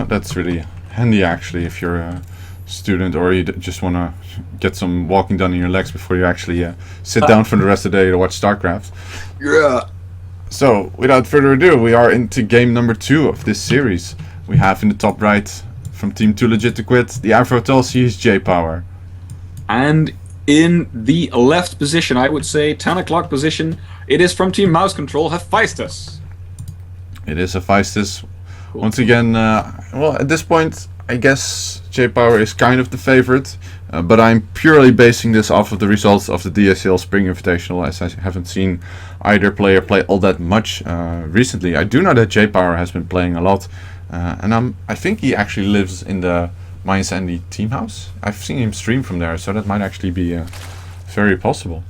that's really handy actually if you're a student or you just want to get some walking done in your legs before you actually sit down for the rest of the day to watch StarCraft. Yeah. So, without further ado, we are into game number 2 of this series. We have in the top right, from Team 2legit2quit, the Avro Tulsi is J-Power. And in the left position, I would say 10 o'clock position, it is from Team Mouse Control, Hephaestus. It is Hephaestus. Cool. Once again, well, at this point, I guess J-Power is kind of the favorite, but I'm purely basing this off of the results of the DSCL Spring Invitational, as I haven't seen either player play all that much recently. I do know that J-Power has been playing a lot, and I think he actually lives in the Minus Andy team house. I've seen him stream from there, so that might actually be very possible.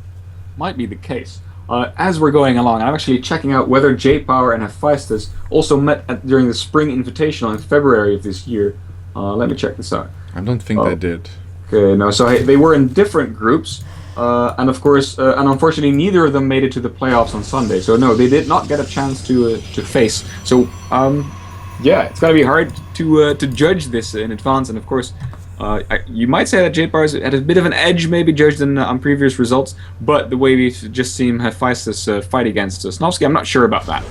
Might be the case. As we're going along, I'm actually checking out whether J-Power and Hephaestus also met during the Spring Invitational in February of this year. Let me check this out. I don't think they did. Okay, no, so they were in different groups, and of course, and unfortunately, neither of them made it to the playoffs on Sunday. So no, they did not get a chance to face. So yeah, it's gonna be hard to judge this in advance, and of course, you might say that J-Power had a bit of an edge, maybe judged on previous results, but the way we've just seen Hephaestus fight against Snovsky, I'm not sure about that.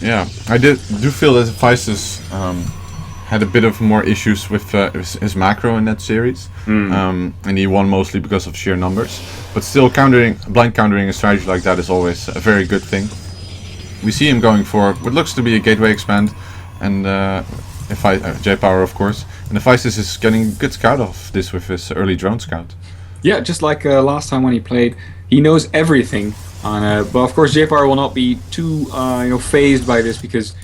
Yeah, I do feel that Hephaestus had a bit of more issues with his macro in that series, and he won mostly because of sheer numbers. But still, blind countering a strategy like that is always a very good thing. We see him going for what looks to be a gateway expand, and J-Power of course. And Hephaestus is getting good scout off this with his early drone scout. Yeah, just like last time when he played, he knows everything. But of course, J-Power will not be too phased by this because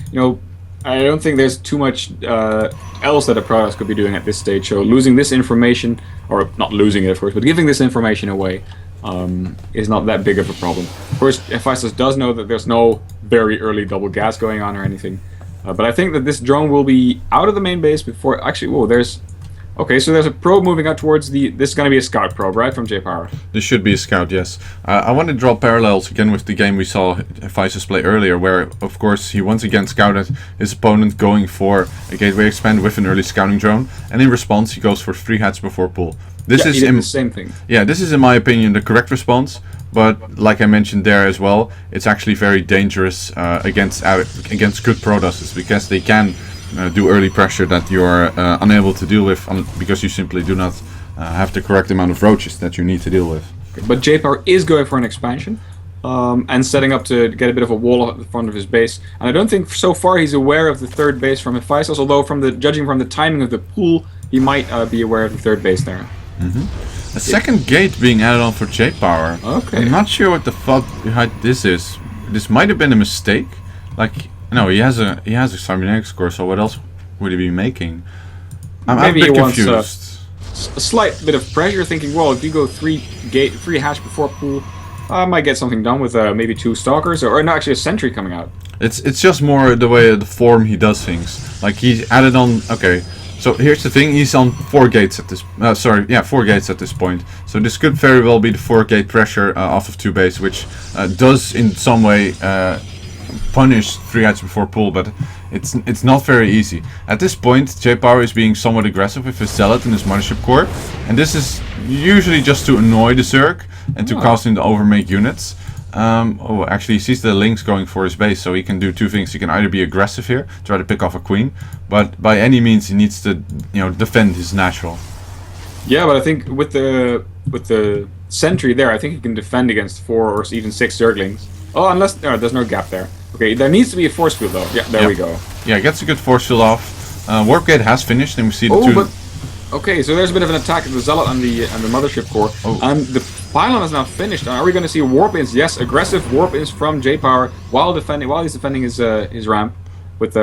I don't think there's too much else that a Protoss could be doing at this stage. So losing this information, or not losing it of course, but giving this information away is not that big of a problem. Of course, Hephaestus does know that there's no very early double gas going on or anything. But I think that this drone will be out of the main base before... Actually, whoa, there's... Okay, so there's a probe moving out towards the... This is going to be a scout probe, right, from J-Power? This should be a scout, yes. I want to draw parallels again with the game we saw Hephaestus play earlier, where, of course, he once again scouted his opponent going for a gateway expand with an early scouting drone, and in response he goes for 3 hatch before pull. This is the same thing. Yeah, this is, in my opinion, the correct response, but like I mentioned there as well, it's actually very dangerous against good Protosses, because they can do early pressure that you are unable to deal with because you simply do not have the correct amount of roaches that you need to deal with. Okay, but J-Power is going for an expansion and setting up to get a bit of a wall at the front of his base. And I don't think so far he's aware of the third base from Hephaestus, although judging from the timing of the pool, he might be aware of the third base there. A second gate being added on for J-Power. Okay. I'm not sure what the thought behind this is. This might have been a mistake. No, he has a cybernetics score, so what else would he be making? I'm a bit confused. A slight bit of pressure, thinking, well, if you go 3 hatch before pool, I might get something done with maybe 2 stalkers, or no, actually a sentry coming out. It's just more the form he does things. Like he added on. Okay. So here's the thing, he's on 4 gates at this... 4 gates at this point. So this could very well be the 4-gate pressure off of 2 base, which does in some way punish 3 hatch before pull, but it's not very easy. At this point, J-Power is being somewhat aggressive with his Zealot and his Mothership Core, and this is usually just to annoy the Zerg and to cause him to overmake units. Actually he sees the Lynx going for his base, so he can do 2 things. He can either be aggressive here, try to pick off a queen, but by any means he needs to defend his natural. Yeah, but I think with the sentry there, I think he can defend against 4 or even 6 Zerglings. Oh, unless there's no gap there. Okay, there needs to be a force field though. Yeah, there we go. Yeah, gets a good force field off. Warp gate has finished, and we see the 2... Okay, so there's a bit of an attack of the Zealot and the Mothership Core. And the pylon is now finished. Are we going to see warp-ins? Yes, aggressive warp-ins from J-Power while he's defending his ramp with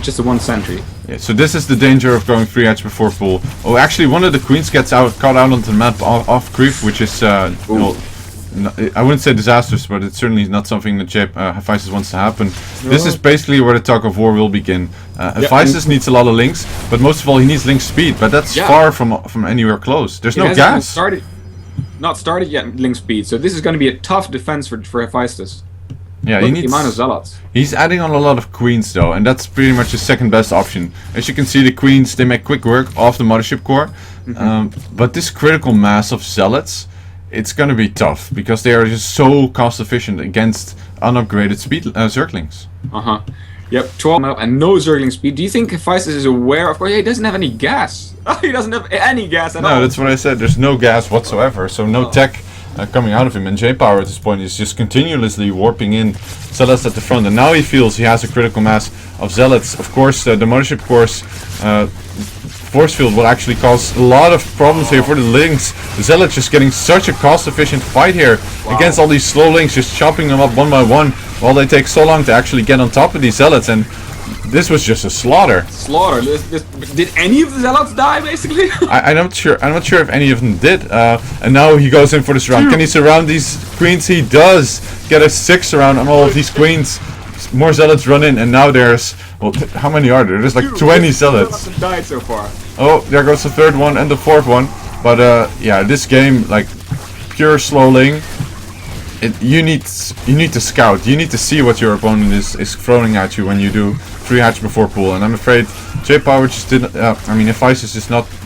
just the 1 sentry. Yeah, so this is the danger of going 3 hatch before full. Oh, actually one of the queens gets caught out onto the map off creep, which is I wouldn't say disastrous, but it's certainly not something that Hephaestus wants to happen. No. This is basically where the tug of war will begin. Hephaestus needs a lot of links, but most of all he needs link speed, but that's far from anywhere close. There's no gas. Not started yet link speed, so this is going to be a tough defense for Hephaestus. Yeah, Look at the amount of zealots. He's adding on a lot of queens though, and that's pretty much his second best option. As you can see, the queens, they make quick work off the mothership core. But this critical mass of zealots, it's gonna be tough because they are just so cost efficient against unupgraded speed zerglings. Yep, 12 up and no zergling speed. Do you think Hephaestus is aware? Of course, he doesn't have any gas. He doesn't have any gas at all. No, that's what I said. There's no gas whatsoever, so no tech coming out of him. And J-Power at this point is just continuously warping in zealots at the front. And now he feels he has a critical mass of zealots. Of course, the mothership core's force field will actually cause a lot of problems here for the links. The zealots just getting such a cost-efficient fight here against all these slow links, just chopping them up one by one while they take so long to actually get on top of these zealots. And this was just a slaughter. Did any of the zealots die, basically? I'm not sure. I'm not sure if any of them did. And now he goes in for this round. Can he surround these queens? He does. Get a 6 round on all of these queens. More zealots run in, and now there's, well, how many are there? There's like 20 zealots. Have died so far. Oh, there goes the third one and the fourth one. But yeah, this game, like pure slowling. You need to scout. You need to see what your opponent is throwing at you when you do 3 hatch before pool. And I'm afraid J-Power just didn't. I mean, Hephaestus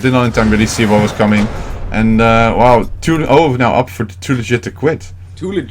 did not in time really see what was coming. And wow, now up for 2legit2quit. 2legit.